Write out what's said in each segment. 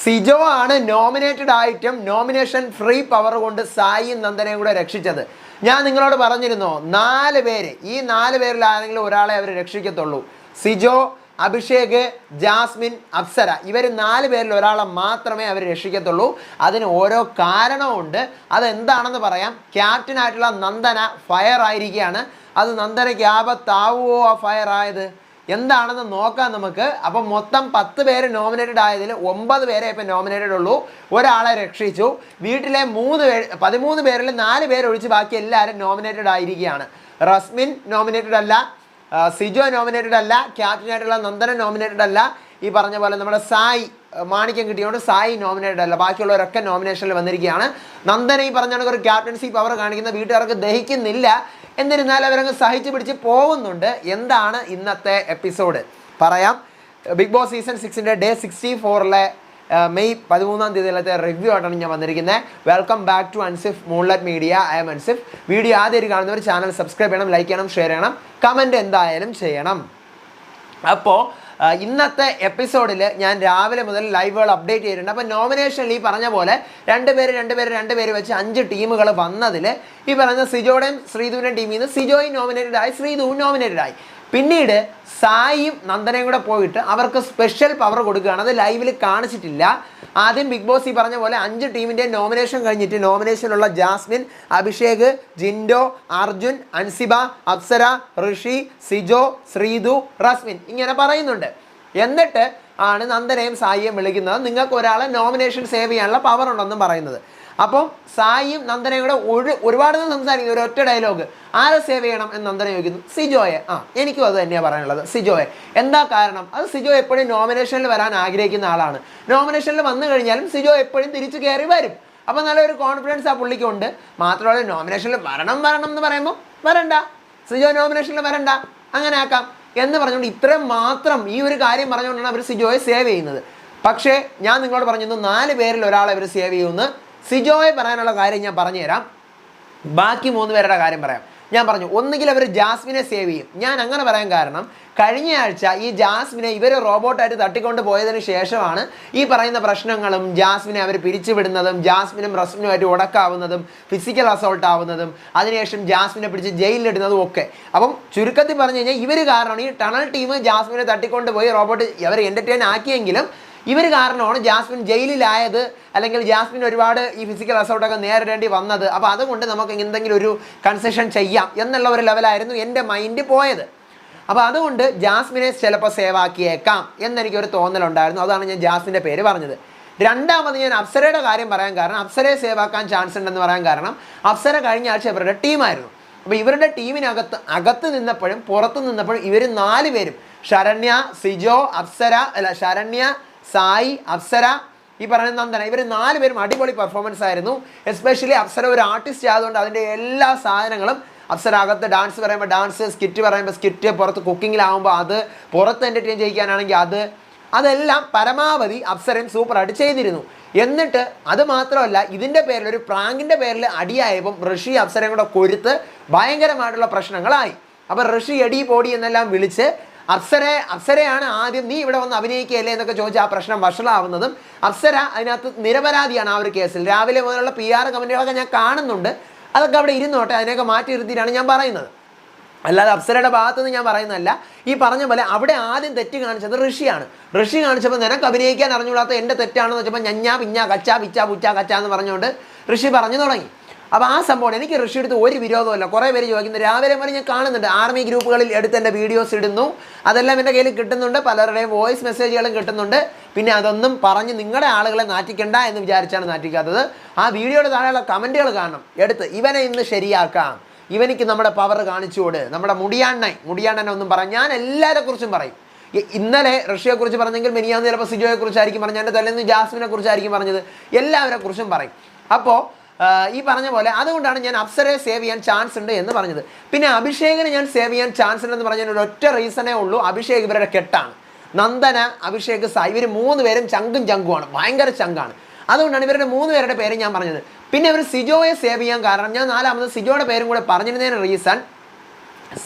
സിജോ ആണ് നോമിനേറ്റഡ് ആയിട്ടും nomination free power കൊണ്ട് സായിയും നന്ദനയും കൂടെ രക്ഷിച്ചത്. ഞാൻ നിങ്ങളോട് പറഞ്ഞിരുന്നോ 4 പേര്, ഈ 4 പേരിൽ ആരെങ്കിലും ഒരാളെ അവർ രക്ഷിക്കത്തുള്ളൂ. സിജോ, അഭിഷേക്, ജാസ്മിൻ, അപ്സര, ഇവർ 4 പേരിൽ ഒരാളെ മാത്രമേ അവർ രക്ഷിക്കത്തുള്ളൂ. അതിന് ഓരോ കാരണമുണ്ട്. അതെന്താണെന്ന് പറയാം. ക്യാപ്റ്റനായിട്ടുള്ള നന്ദന ഫയർ ആയിരിക്കുകയാണ്. അത് നന്ദനയ്ക്ക് ആപത്താവുമോ ആ ഫയർ ആയത്? എന്താണെന്ന് നോക്കാം നമുക്ക്. അപ്പം മൊത്തം 10 പേര് നോമിനേറ്റഡ് ആയതിൽ 9 പേരെ ഇപ്പം നോമിനേറ്റഡ് ഉള്ളൂ. ഒരാളെ രക്ഷിച്ചു. വീട്ടിലെ 13 പേരിൽ 4 പേര് ഒഴിച്ച് ബാക്കി എല്ലാവരും നോമിനേറ്റഡ് ആയിരിക്കുകയാണ്. റസ്മിൻ നോമിനേറ്റഡ് അല്ല, സിജോ നോമിനേറ്റഡ് അല്ല, ക്യാപ്റ്റനായിട്ടുള്ള നന്ദന നോമിനേറ്റഡ് അല്ല. ഈ പറഞ്ഞ പോലെ നമ്മുടെ സായി മാണിക്യം കിട്ടിയതുകൊണ്ട് സായി നോമിനേറ്റഡ് അല്ല. ബാക്കിയുള്ളവരൊക്കെ നോമിനേഷനിൽ വന്നിരിക്കുകയാണ്. നന്ദന ഈ പറഞ്ഞ ഒരു ക്യാപ്റ്റൻസി പവർ കാണിക്കുന്ന വീട്ടുകാർക്ക് ദഹിക്കുന്നില്ല. എന്നിരുന്നാലും അവരങ്ങ് സഹിച്ച് പിടിച്ച് പോകുന്നുണ്ട്. എന്താണ് ഇന്നത്തെ എപ്പിസോഡ് പറയാം. ബിഗ് ബോസ് സീസൺ 6ൻ്റെ ഡേ 64 മെയ് 13 റിവ്യൂ ആയിട്ടാണ് ഞാൻ വന്നിരിക്കുന്നത്. Welcome back to Ansif Moonlight Media. I am Ansif. Video ആദ്യമായിട്ട് കാണുന്നവർ ചാനൽ സബ്സ്ക്രൈബ് ചെയ്യണം, ലൈക്ക് ചെയ്യണം, ഷെയർ ചെയ്യണം, കമൻറ്റ് എന്തായാലും ചെയ്യണം. അപ്പോൾ ഇന്നത്തെ എപ്പിസോഡിൽ ഞാൻ രാവിലെ മുതൽ ലൈവുകൾ അപ്ഡേറ്റ് ചെയ്തിട്ടുണ്ട്. അപ്പോൾ നോമിനേഷനിൽ ഈ പറഞ്ഞ പോലെ 2 പേര് വെച്ച് 5 ടീമുകൾ വന്നതിൽ ഈ പറഞ്ഞ സിജോയുടെയും ശ്രീധുവിൻ്റെയും ടീമിൽ നിന്ന് സിജോയും നോമിനേറ്റഡ് ആയി, ശ്രീധുവും നോമിനേറ്റഡ് ആയി. പിന്നീട് സായിയും നന്ദനയും കൂടെ പോയിട്ട് അവർക്ക് സ്പെഷ്യൽ പവർ കൊടുക്കുകയാണ്. അത് ലൈവിൽ കാണിച്ചിട്ടില്ല. ആദ്യം ബിഗ് ബോസ് ഈ പറഞ്ഞ പോലെ 5 ടീമിൻ്റെ നോമിനേഷൻ കഴിഞ്ഞിട്ട് നോമിനേഷനുള്ള ജാസ്മിൻ, അഭിഷേക്, ജിൻഡോ, അർജുൻ, അൻസിബ, അപ്സര, ഋഷി, സിജോ, ശ്രീധു, റസ്മിൻ ഇങ്ങനെ പറയുന്നുണ്ട്. എന്നിട്ട് ആണ് നന്ദനയും സായിയും വിളിക്കുന്നത്. നിങ്ങൾക്ക് ഒരാളെ നോമിനേഷൻ സേവ് ചെയ്യാനുള്ള പവർ ഉണ്ടെന്നും പറയുന്നത്. അപ്പം സായിയും നന്ദനയും കൂടെ ഒരുപാട് സംസാരിക്കുന്നു. ഒരു ഒറ്റ ഡയലോഗ്, ആരെ സേവ് ചെയ്യണം എന്ന് നന്ദന ചോദിക്കുന്നു. സിജോയെ. എനിക്കും അത് തന്നെയാണ് പറയാനുള്ളത്, സിജോയെ. എന്താ കാരണം? അത് സിജോ എപ്പോഴും നോമിനേഷനിൽ വരാൻ ആഗ്രഹിക്കുന്ന ആളാണ്. നോമിനേഷനിൽ വന്നു കഴിഞ്ഞാലും സിജോ എപ്പോഴും തിരിച്ചു കയറി വരും. അപ്പം നല്ലൊരു കോൺഫിഡൻസ് ആ പുള്ളിക്കുണ്ട്. മാത്രമല്ല നോമിനേഷനിൽ വരണം എന്ന് പറയുമ്പോൾ വരണ്ട, സിജോ നോമിനേഷനിൽ വരണ്ട, അങ്ങനെ ആക്കാം എന്ന് പറഞ്ഞുകൊണ്ട് ഇത്രയും മാത്രം ഈ ഒരു കാര്യം പറഞ്ഞുകൊണ്ടാണ് അവർ സിജോയെ സേവ് ചെയ്യുന്നത്. പക്ഷേ ഞാൻ നിങ്ങളോട് പറഞ്ഞിരുന്നു 4 പേരിൽ ഒരാളെ അവർ സേവ് ചെയ്യുമെന്ന്. സിജോയെ പറയാനുള്ള കാര്യം ഞാൻ പറഞ്ഞുതരാം. ബാക്കി 3 പേരുടെ കാര്യം പറയാം. ഞാൻ പറഞ്ഞു ഒന്നുകിൽ അവർ ജാസ്മിനെ സേവ് ചെയ്യും. ഞാൻ അങ്ങനെ പറയാൻ കാരണം കഴിഞ്ഞ ആഴ്ച ഈ ജാസ്മിനെ ഇവർ റോബോട്ടായിട്ട് തട്ടിക്കൊണ്ട് പോയതിന് ശേഷമാണ് ഈ പറയുന്ന പ്രശ്നങ്ങളും ജാസ്മിനെ അവർ പിരിച്ചുവിടുന്നതും ജാസ്മിനും റസ്മിനുമായിട്ട് ഉടക്കാവുന്നതും ഫിസിക്കൽ അസോൾട്ട് ആവുന്നതും അതിനുശേഷം ജാസ്മിനെ പിടിച്ച് ജയിലിലിടുന്നതും ഒക്കെ. അപ്പം ചുരുക്കത്തിൽ പറഞ്ഞു കഴിഞ്ഞാൽ ഇവർ കാരണമാണ് ഈ ടണൽ ടീം ജാസ്മിനെ തട്ടിക്കൊണ്ട് പോയി റോബോട്ട് അവർ എൻ്റർടൈൻ ആക്കിയെങ്കിലും ഇവർ കാരണമാണ് ജാസ്മിൻ ജയിലിലായത്, അല്ലെങ്കിൽ ജാസ്മിൻ ഒരുപാട് ഈ ഫിസിക്കൽ അസോൾട്ടൊക്കെ നേരിടേണ്ടി വന്നത്. അപ്പോൾ അതുകൊണ്ട് നമുക്ക് എന്തെങ്കിലും ഒരു കൺസെഷൻ ചെയ്യാം എന്നുള്ള ഒരു ലെവലായിരുന്നു എൻ്റെ മൈൻഡ് പോയത്. അപ്പോൾ അതുകൊണ്ട് ജാസ്മിനെ ചിലപ്പോൾ സേവ് ആക്കിയേക്കാം എന്നെനിക്കൊരു തോന്നലുണ്ടായിരുന്നു. അതാണ് ഞാൻ ജാസ്മിൻ്റെ പേര് പറഞ്ഞത്. രണ്ടാമത് ഞാൻ അപ്സരയുടെ കാര്യം പറയാൻ കാരണം അപ്സരയെ സേവ് ആക്കാൻ ചാൻസ് ഉണ്ടെന്ന് പറയാൻ കാരണം അപ്സര കഴിഞ്ഞ ആഴ്ച ഇവരുടെ ടീമായിരുന്നു. അപ്പോൾ ഇവരുടെ ടീമിനകത്ത് നിന്നപ്പോഴും പുറത്ത് നിന്നപ്പോഴും ഇവർ 4 പേരും ശരണ്യ, സിജോ, ശരണ്യ, സായി, അപ്സര, ഈ പറയുന്ന നന്ദന, ഇവർ 4 പേരും അടിപൊളി പെർഫോമൻസ് ആയിരുന്നു. എസ്പെഷ്യലി അപ്സര ഒരു ആർട്ടിസ്റ്റ് ആയതുകൊണ്ട് അതിൻ്റെ എല്ലാ സാധനങ്ങളും അപ്സര അകത്ത് ഡാൻസ് പറയുമ്പോൾ ഡാൻസ്, സ്കിറ്റ് പറയുമ്പോൾ സ്കിറ്റ്, പുറത്ത് കുക്കിങ്ങിലാവുമ്പോൾ അത്, പുറത്ത് എൻ്റർടൈൻ ചെയ്യിക്കാനാണെങ്കിൽ അതെല്ലാം പരമാവധി അപ്സരയും സൂപ്പറായിട്ട് ചെയ്തിരുന്നു. എന്നിട്ട് അത് മാത്രമല്ല, ഇതിൻ്റെ പേരിൽ ഒരു പ്രാങ്കിൻ്റെ പേരിൽ അടിയായപ്പം ഋഷി അപ്സരയും കൂടെ കൊരുത്ത് ഭയങ്കരമായിട്ടുള്ള പ്രശ്നങ്ങളായി. അപ്പം ഋഷി എടി പോടി എന്നെല്ലാം വിളിച്ച് അപ്സരയാണ് ആദ്യം നീ ഇവിടെ വന്ന് അഭിനയിക്കുകയല്ലേ എന്നൊക്കെ ചോദിച്ചാൽ ആ പ്രശ്നം വഷളാവുന്നതും. അപ്സര അതിനകത്ത് നിരപരാധിയാണ് ആ ഒരു കേസിൽ. രാവിലെ മുതലുള്ള PR കമൻറ്റുകളൊക്കെ ഞാൻ കാണുന്നുണ്ട്. അതൊക്കെ അവിടെ ഇരുന്നോട്ടെ, അതിനെയൊക്കെ മാറ്റി നിർത്തിയിട്ടാണ് ഞാൻ പറയുന്നത്. അല്ലാതെ അപ്സരയുടെ ഭാഗത്തുനിന്ന് ഞാൻ പറയുന്നതല്ല. ഈ പറഞ്ഞ പോലെ അവിടെ ആദ്യം തെറ്റ് കാണിച്ചത് ഋഷിയാണ്. ഋഷി കാണിച്ചപ്പോൾ നിനക്ക് അഭിനയിക്കാൻ അറിഞ്ഞുകൂടാത്ത എൻ്റെ തെറ്റാണെന്ന് വെച്ചപ്പോൾ ഞഞ്ഞാ പിഞ്ഞാ കച്ചാ പിച്ചാ പുച്ചാ കച്ചാ എന്ന് പറഞ്ഞുകൊണ്ട് ഋഷി പറഞ്ഞു തുടങ്ങി. അപ്പോൾ ആ സംഭവം എനിക്ക് ഋഷി എടുത്ത് ഒരു വിരോധമല്ല. കുറേ പേര് ചോദിക്കുന്നത് രാവിലെ വരെ ഞാൻ കാണുന്നുണ്ട്. ആർമി ഗ്രൂപ്പുകളിൽ എടുത്ത് എൻ്റെ വീഡിയോസ് ഇടുന്നു, അതെല്ലാം എൻ്റെ കയ്യിൽ കിട്ടുന്നുണ്ട്. പലരുടെയും വോയിസ് മെസ്സേജുകളും കിട്ടുന്നുണ്ട്. പിന്നെ അതൊന്നും പറഞ്ഞ് നിങ്ങളുടെ ആളുകളെ നാറ്റിക്കണ്ട എന്ന് വിചാരിച്ചാണ് നാറ്റിക്കാത്തത്. ആ വീഡിയോയുടെ താഴെയുള്ള കമൻറ്റുകൾ കാണണം. എടുത്ത് ഇവനെ ഇന്ന് ശരിയാക്കാം, ഇവനിക്ക് നമ്മുടെ പവർ കാണിച്ചുകൊട്, നമ്മുടെ മുടിയാണ്ണനെ ഒന്നും പറയാം. ഞാൻ എല്ലാവരെ കുറിച്ചും പറയും. ഇന്നലെ ഋഷിയെക്കുറിച്ച് പറഞ്ഞെങ്കിൽ മിനിയാന്ന് ചിലപ്പോൾ സിജോയെക്കുറിച്ചായിരിക്കും പറഞ്ഞത്, എൻ്റെ തലേന്ന് ജാസ്മിനെ കുറിച്ചായിരിക്കും പറഞ്ഞത്. എല്ലാവരെ കുറിച്ചും പറയും. അപ്പോൾ ഈ പറഞ്ഞ പോലെ അതുകൊണ്ടാണ് ഞാൻ അപ്സരയെ സേവ് ചെയ്യാൻ ചാൻസ് ഉണ്ട് എന്ന് പറഞ്ഞത്. പിന്നെ അഭിഷേകിനെ ഞാൻ സേവ് ചെയ്യാൻ ചാൻസ് ഉണ്ടെന്ന് പറഞ്ഞാൽ ഒരു ഒറ്റ റീസണേ ഉള്ളൂ. അഭിഷേക് ഇവരുടെ കെട്ടാണ്. നന്ദന, അഭിഷേക്, സായി, ഇവർ 3 പേരും ചങ്കുമാണ്, ഭയങ്കര ചങ്കാണ്. അതുകൊണ്ടാണ് ഇവരുടെ 3 പേരുടെ പേര് ഞാൻ പറഞ്ഞത്. പിന്നെ ഇവർ സിജോയെ സേവ് ചെയ്യാൻ കാരണം ഞാൻ 4ാമത് സിജോയുടെ പേരും കൂടെ പറഞ്ഞിരുന്നതിന് റീസൺ,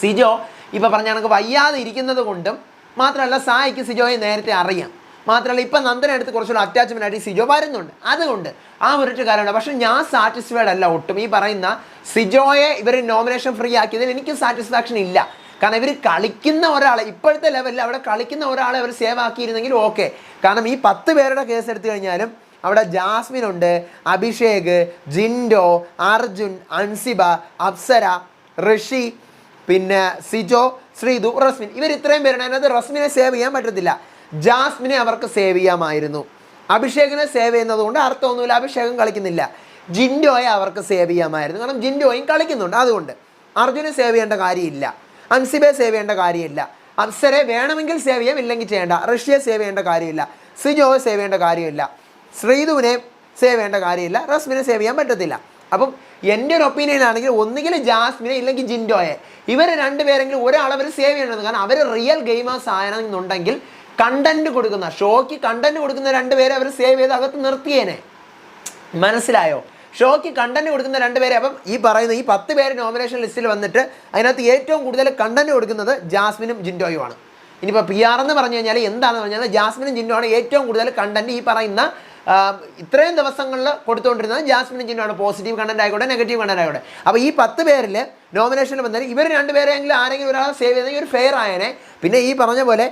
സിജോ ഇപ്പോൾ പറഞ്ഞ കണക്ക് വയ്യാതെ ഇരിക്കുന്നത് കൊണ്ടും മാത്രമല്ല സായിക്ക് സിജോയെ നേരത്തെ അറിയാം. മാത്രമല്ല ഇപ്പം നന്ദന അടുത്ത് കുറച്ചുകൂടെ അറ്റാച്ച്മെൻ്റ് ആയിട്ട് സിജോ വരുന്നുണ്ട്. അതുകൊണ്ട് ആ ഒരൊറ്റ കാര്യമുണ്ട്. പക്ഷേ ഞാൻ സാറ്റിസ്ഫൈഡ് അല്ല ഒട്ടും. ഈ പറയുന്ന സിജോയെ ഇവർ നോമിനേഷൻ ഫ്രീ ആക്കിയതിൽ എനിക്ക് സാറ്റിസ്ഫാക്ഷൻ ഇല്ല. കാരണം ഇവർ കളിക്കുന്ന ഒരാളെ ഇപ്പോഴത്തെ ലെവലിൽ അവിടെ കളിക്കുന്ന ഒരാളെ അവർ സേവ് ആക്കിയിരുന്നെങ്കിൽ ഓക്കെ. കാരണം ഈ 10 പേരുടെ കേസ് എടുത്തു കഴിഞ്ഞാലും അവിടെ ജാസ്മിൻ ഉണ്ട്, അഭിഷേക്, ജിൻഡോ, അർജുൻ, അൻസിബ, അപ്സര, ഋഷി, പിന്നെ സിജോ, ശ്രീതു, റസ്മിൻ, ഇവർ ഇത്രയും പേരാണ്. അതിനകത്ത് റസ്മിനെ സേവ് ചെയ്യാൻ പറ്റത്തില്ല. ജാസ്മിനെ അവർക്ക് സേവ് ചെയ്യാമായിരുന്നു. അഭിഷേകിനെ സേവ് ചെയ്യുന്നത് കൊണ്ട് അർത്ഥമൊന്നുമില്ല, അഭിഷേകം കളിക്കുന്നില്ല. ജിൻഡോയെ അവർക്ക് സേവ് ചെയ്യാമായിരുന്നു, കാരണം ജിൻഡോയും കളിക്കുന്നുണ്ട്. അതുകൊണ്ട് അർജുനെ സേവ് ചെയ്യേണ്ട കാര്യമില്ല, അൻസിബയെ സേവ് ചെയ്യേണ്ട കാര്യമില്ല, അപ്സരെ വേണമെങ്കിൽ സേവ് ചെയ്യാം, ഇല്ലെങ്കിൽ ചെയ്യേണ്ട. ഋഷിയെ സേവ് ചെയ്യേണ്ട കാര്യമില്ല, സിജോയെ സേവ് ചെയ്യേണ്ട കാര്യമില്ല, ശ്രീധുവിനെ സേവ് ചെയ്യേണ്ട കാര്യമില്ല, റസ്മിനെ സേവ് ചെയ്യാൻ പറ്റത്തില്ല. അപ്പം എൻ്റെ ഒരു ഒപ്പീനിയൻ ആണെങ്കിൽ ഒന്നുകിൽ ജാസ്മിനെ ഇല്ലെങ്കിൽ ജിൻഡോയെ, ഇവർ രണ്ടുപേരെങ്കിലും ഒരാളവർ സേവ് ചെയ്യണമെന്ന്. കാരണം അവർ റിയൽ ഗെയിമേഴ്സ് ആണെന്നുണ്ടെങ്കിൽ കണ്ടന്റ് കൊടുക്കുന്ന ഷോയ്ക്ക് കണ്ടന്റ് കൊടുക്കുന്ന രണ്ടുപേരെ അവർ സേവ് ചെയ്ത് അകത്ത് നിർത്തിയേനെ. മനസ്സിലായോ? ഷോയ്ക്ക് കണ്ടന്റ് കൊടുക്കുന്ന രണ്ടുപേരെ. അപ്പം ഈ പറയുന്ന ഈ 10 പേര് നോമിനേഷൻ ലിസ്റ്റിൽ വന്നിട്ട് അതിനകത്ത് ഏറ്റവും കൂടുതൽ കണ്ടന്റ് കൊടുക്കുന്നത് ജാസ്മിനും ജിൻഡോയുമാണ്. ഇനിയിപ്പോൾ PR എന്ന് പറഞ്ഞു കഴിഞ്ഞാൽ എന്താണെന്ന് പറഞ്ഞാൽ ജാസ്മിനും ജിൻഡോയാണ് ഏറ്റവും കൂടുതൽ കണ്ടന്റ് ഈ പറയുന്ന ഇത്രയും ദിവസങ്ങളിൽ കൊടുത്തുകൊണ്ടിരുന്നത് ജാസ്മിനും ജിൻഡോയാണ്. പോസിറ്റീവ് കണ്ടന്റ് ആയിക്കോട്ടെ, നെഗറ്റീവ് കണ്ടന്റ് ആയിക്കോട്ടെ. അപ്പോൾ ഈ 10 പേരിൽ നോമിനേഷനിൽ വന്നാൽ ഇവർ രണ്ടുപേരെങ്കിലും ആരെങ്കിലും ഒരാളെ സേവ് ചെയ്തെങ്കിൽ ഒരു ഫെയർ ആയനെ. പിന്നെ ഈ പറഞ്ഞ പോലെ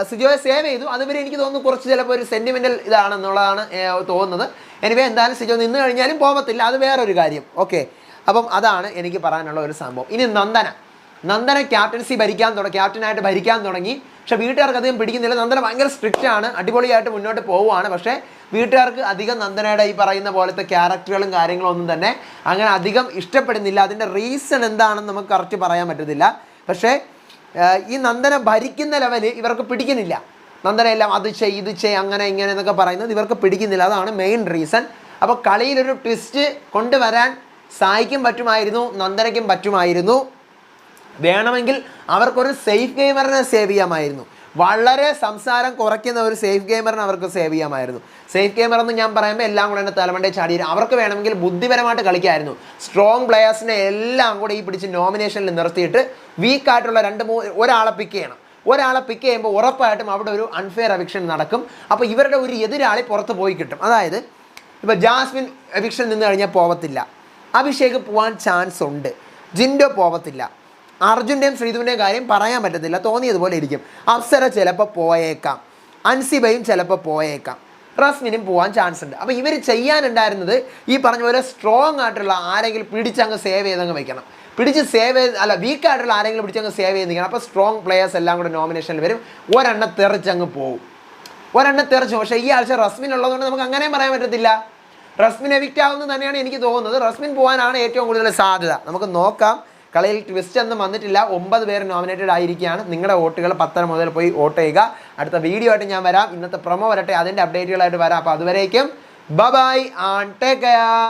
സിജോയെ സേവ് ചെയ്തു. അതുവരെ എനിക്ക് തോന്നുന്നു കുറച്ച് ചിലപ്പോൾ ഒരു സെൻറ്റിമെൻ്റൽ ഇതാണെന്നുള്ളതാണ് തോന്നുന്നത്. എനിവേ എന്തായാലും സിജോ നിന്ന് കഴിഞ്ഞാലും പോകത്തില്ല, അത് വേറൊരു കാര്യം. ഓക്കെ, അപ്പം അതാണ് എനിക്ക് പറയാനുള്ള ഒരു സംഭവം. ഇനി നന്ദന ക്യാപ്റ്റൻസി ക്യാപ്റ്റനായിട്ട് ഭരിക്കാൻ തുടങ്ങി. പക്ഷേ വീട്ടുകാർക്ക് അധികം പിടിക്കുന്നില്ല. നന്ദന ഭയങ്കര സ്ട്രിക്റ്റ് ആണ്, അടിപൊളിയായിട്ട് മുന്നോട്ട് പോവുകയാണ്. പക്ഷേ വീട്ടുകാർക്ക് അധികം നന്ദനയുടെ ഈ പറയുന്ന പോലത്തെ ക്യാരക്ടറുകളും കാര്യങ്ങളും ഒന്നും തന്നെ അങ്ങനെ അധികം ഇഷ്ടപ്പെടുന്നില്ല. അതിൻ്റെ റീസൺ എന്താണെന്ന് നമുക്ക് കറക്റ്റ് പറയാൻ പറ്റത്തില്ല. പക്ഷേ ഈ നന്ദന ഭരിക്കുന്ന ലെവല് ഇവർക്ക് പിടിക്കുന്നില്ല. നന്ദനയെല്ലാം അത് ഇത് അങ്ങനെ ഇങ്ങനെ എന്നൊക്കെ പറയുന്നത് ഇവർക്ക് പിടിക്കുന്നില്ല. അതാണ് മെയിൻ റീസൺ. അപ്പോൾ കളിയിലൊരു ട്വിസ്റ്റ് കൊണ്ടുവരാൻ സായിക്കും പറ്റുമായിരുന്നു, നന്ദനയ്ക്കും പറ്റുമായിരുന്നു. വേണമെങ്കിൽ അവർക്കൊരു സേഫ് ഗെയിമറിനെ സേവ് ചെയ്യാമായിരുന്നു. വളരെ സംസാരം കുറയ്ക്കുന്ന ഒരു സേഫ് ഗെയിമറിനെ അവർക്ക് സേവ് ചെയ്യാമായിരുന്നു. സേഫ് ഗെയിമർ എന്ന് ഞാൻ പറയുമ്പോൾ എല്ലാം കൂടെ എൻ്റെ തലമണ്ടേ ചാടി. അവർക്ക് വേണമെങ്കിൽ ബുദ്ധിപരമായിട്ട് കളിക്കായിരുന്നു. സ്ട്രോങ് പ്ലെയേഴ്സിനെ എല്ലാം കൂടെ ഈ പിടിച്ച് നോമിനേഷനിൽ നിർത്തിയിട്ട് വീക്കായിട്ടുള്ള ഒരാളെ പിക്ക് ചെയ്യണം. ഒരാളെ പിക്ക് ചെയ്യുമ്പോൾ ഉറപ്പായിട്ടും അവിടെ ഒരു അൺഫെയർ എവിക്ഷൻ നടക്കും. അപ്പോൾ ഇവരുടെ ഒരു എതിരാളി പുറത്ത് പോയി കിട്ടും. അതായത് ഇപ്പോൾ ജാസ്മിൻ എവിക്ഷൻ നിന്ന് കഴിഞ്ഞാൽ പോകത്തില്ല, അഭിഷേക് പോകാൻ ചാൻസ് ഉണ്ട്, ജിൻഡോ പോകത്തില്ല, അർജുൻ്റെയും ശ്രീധുവിൻ്റെയും കാര്യം പറയാൻ പറ്റത്തില്ല, തോന്നിയതുപോലെ ഇരിക്കും. അപ്സര ചിലപ്പോൾ പോയേക്കാം, അൻസിബയും ചിലപ്പോൾ പോയേക്കാം, റസ്മിനും പോകാൻ ചാൻസ് ഉണ്ട്. അപ്പോൾ ഇവർ ചെയ്യാനുണ്ടായിരുന്നത് ഈ പറഞ്ഞ പോലെ സ്ട്രോങ് ആയിട്ടുള്ള ആരെങ്കിലും പിടിച്ചങ്ങ് സേവ് ചെയ്തങ്ങ് വെക്കണം. വീക്കായിട്ടുള്ള ആരെങ്കിലും പിടിച്ചങ്ങ് സേവ് ചെയ്ത് നിൽക്കണം. അപ്പോൾ സ്ട്രോങ് പ്ലെയേഴ്സ് എല്ലാം കൂടെ നോമിനേഷനിൽ വരും. ഒരെണ്ണം തെറിച്ചങ്ങ് പോകും. പക്ഷേ ഈ ആഴ്ച റസ്മിൻ ഉള്ളതുകൊണ്ട് നമുക്ക് അങ്ങനെയും പറയാൻ പറ്റത്തില്ല. റസ്മിൻ എവിക്റ്റ് ആവുന്നത് തന്നെയാണ് എനിക്ക് തോന്നുന്നത്. റസ്മിൻ പോകാനാണ് ഏറ്റവും കൂടുതൽ സാധ്യത. നമുക്ക് നോക്കാം. കളിയിൽ ട്വിസ്റ്റ് ഒന്നും വന്നിട്ടില്ല. 9 പേര് നോമിനേറ്റഡ് ആയിരിക്കുകയാണ്. നിങ്ങളുടെ വോട്ടുകൾ 10 മുതൽ പോയി വോട്ട് ചെയ്യുക. അടുത്ത വീഡിയോ ആയിട്ട് ഞാൻ വരാം. ഇന്നത്തെ പ്രൊമോ വരട്ടെ, അതിൻ്റെ അപ്ഡേറ്റുകളായിട്ട് വരാം. അപ്പോൾ അതുവരേക്കും ബൈ ആൻഡ് ടേക്ക് കെയർ.